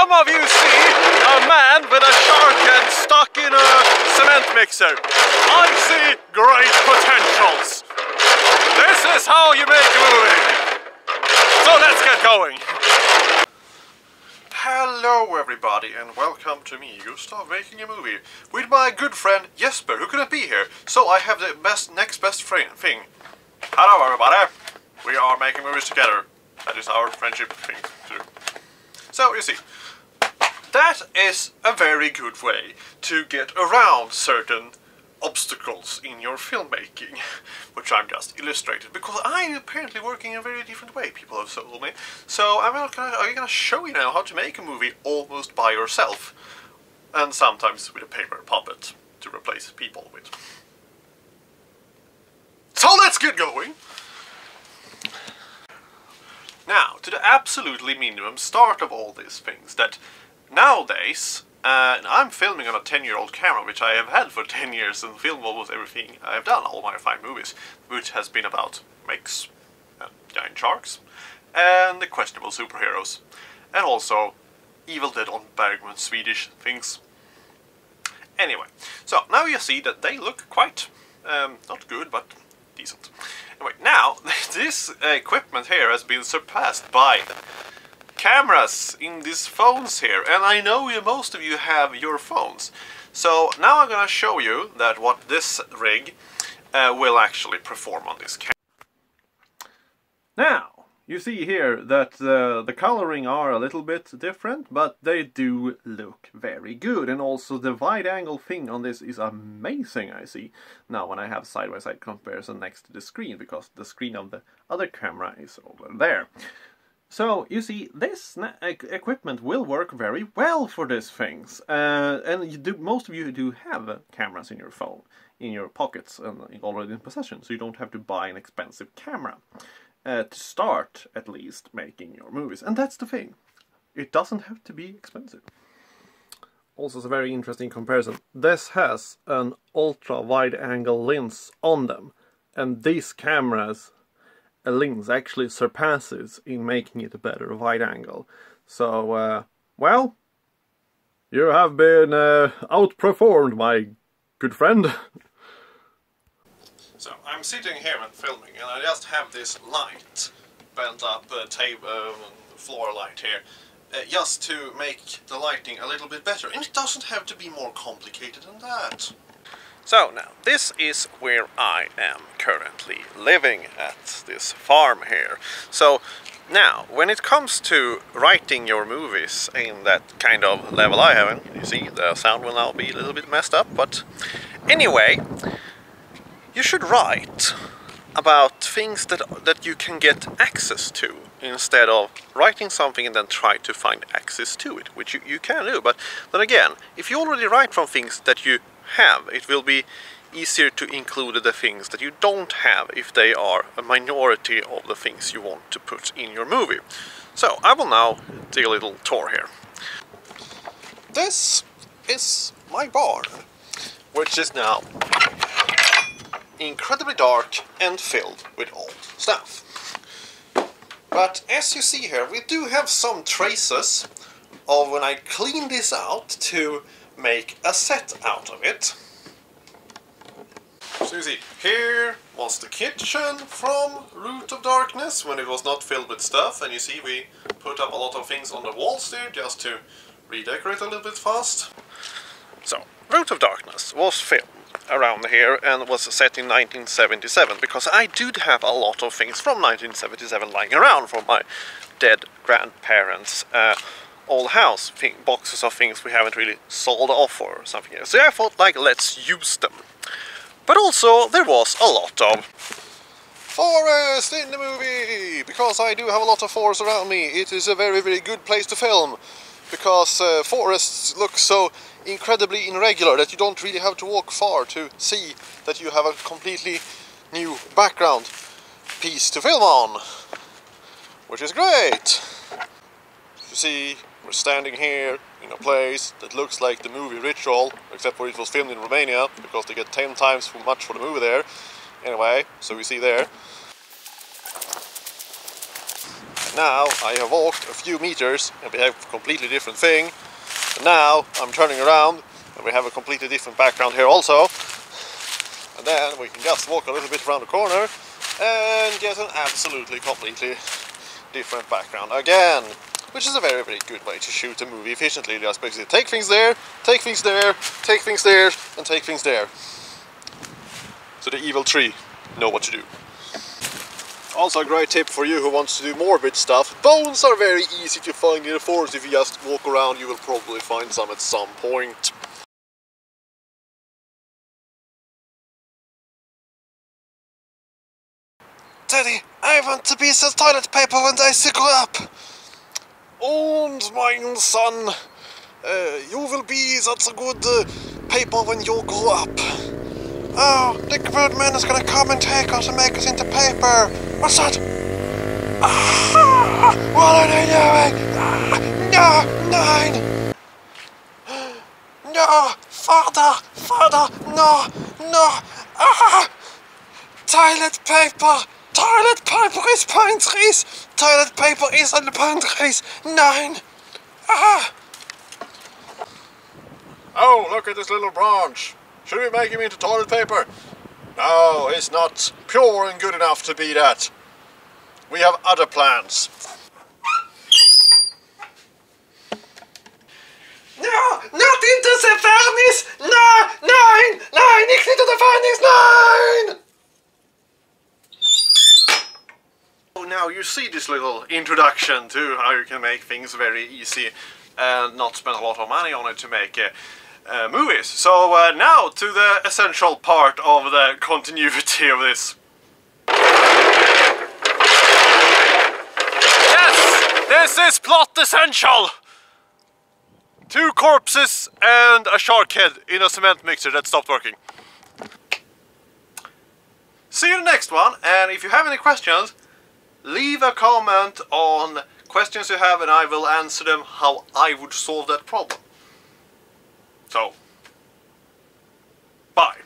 some of you see a man with a shark head stuck in a cement mixer. I see great potentials. This is how you make a movie. So let's get going. Hello everybody and welcome to me, Gustav, making a movie with my good friend Jesper, who couldn't be here. So I have the next best thing. Hello everybody. We are making movies together. That is our friendship thing to do. So you see, that is a very good way to get around certain obstacles in your filmmaking, which I've just illustrated, because I'm apparently working in a very different way, people have told me. So I'm gonna show you now how to make a movie almost by yourself, and sometimes with a paper puppet to replace people with. So let's get going! Now, to the absolutely minimum start of all these things, that nowadays, I'm filming on a 10-year-old camera, which I have had for 10 years and filmed almost everything I've done, all my 5 movies, which has been about makes giant sharks, and the questionable superheroes, and also Evil Dead on Bergman Swedish things. Anyway, so now you see that they look quite, not good, but decent. Anyway, now, this equipment here has been surpassed by cameras in these phones here, and I know most of you have your phones. So now I'm gonna show you that what this rig will actually perform on this camera. Now, you see here that the coloring are a little bit different, but they do look very good, and also the wide angle thing on this is amazing, I see now when I have side-by-side comparison next to the screen, because the screen of the other camera is over there. So, you see, this equipment will work very well for these things. And most of you do have cameras in your phone, in your pockets, and already in possession, so you don't have to buy an expensive camera to start, at least, making your movies. And that's the thing. It doesn't have to be expensive. Also, it's a very interesting comparison. This has an ultra-wide-angle lens on them, and these cameras, a lens actually surpasses in making it a better wide angle. So, well, you have been outperformed, my good friend. So, I'm sitting here and filming, and I just have this light, bent up table, floor light here, just to make the lighting a little bit better. And it doesn't have to be more complicated than that. So now, this is where I am currently living at this farm here. So now, when it comes to writing your movies in that kind of level I have, you see the sound will now be a little bit messed up, but anyway, you should write about things that you can get access to, instead of writing something and then try to find access to it, which you can do. But then again, if you already write from things that you have, it will be easier to include the things that you don't have if they are a minority of the things you want to put in your movie. So I will now take a little tour here. This is my barn, which is now incredibly dark and filled with old stuff. But as you see here, we do have some traces of when I cleaned this out to make a set out of it. So you see, here was the kitchen from Root of Darkness when it was not filled with stuff, and you see we put up a lot of things on the walls there just to redecorate a little bit fast. So, Root of Darkness was filmed around here and was set in 1977, because I do have a lot of things from 1977 lying around from my dead grandparents' old house, boxes of things we haven't really sold off or something else. So I thought, like, let's use them. But also, there was a lot of forest in the movie, because I do have a lot of forest around me. It is a very, very good place to film, because forests look so incredibly irregular that you don't really have to walk far to see that you have a completely new background piece to film on, which is great. You see, we're standing here in a place that looks like the movie Ritual, except for it was filmed in Romania, because they get 10 times too much for the movie there. Anyway, so we see there. now I have walked a few meters and we have a completely different thing. And now I'm turning around and we have a completely different background here also. And then we can just walk a little bit around the corner and get an absolutely completely different background again. Which is a very, very good way to shoot a movie efficiently. Just basically take things there, take things there, take things there, and take things there. So the evil tree know what to do. Also a great tip for you who wants to do morbid stuff. Bones are very easy to find in the forest. If you just walk around, you will probably find some at some point. Daddy, I want to be the toilet paper when I grow up. And my son, you will be such a good paper when you grow up. Oh, the Birdman is gonna come and take us and make us into paper. What's that? Ah, what are they doing? Ah, no, nine. No, father, no. Ah, toilet paper. Toilet paper is pine trees. Toilet paper is on the pine trees. 9. Ah. Oh, look at this little branch. Should we make him into toilet paper? No, he's not pure and good enough to be that. We have other plans. No, not into the furnace. No, 9, nicht into the furnace, 9. Now you see this little introduction to how you can make things very easy and not spend a lot of money on it to make movies. So now to the essential part of the continuity of this. Yes! This is plot essential! 2 corpses and a shark head in a cement mixer that stopped working. See you in the next one, and if you have any questions, leave a comment on questions you have and I will answer them how I would solve that problem. So, bye.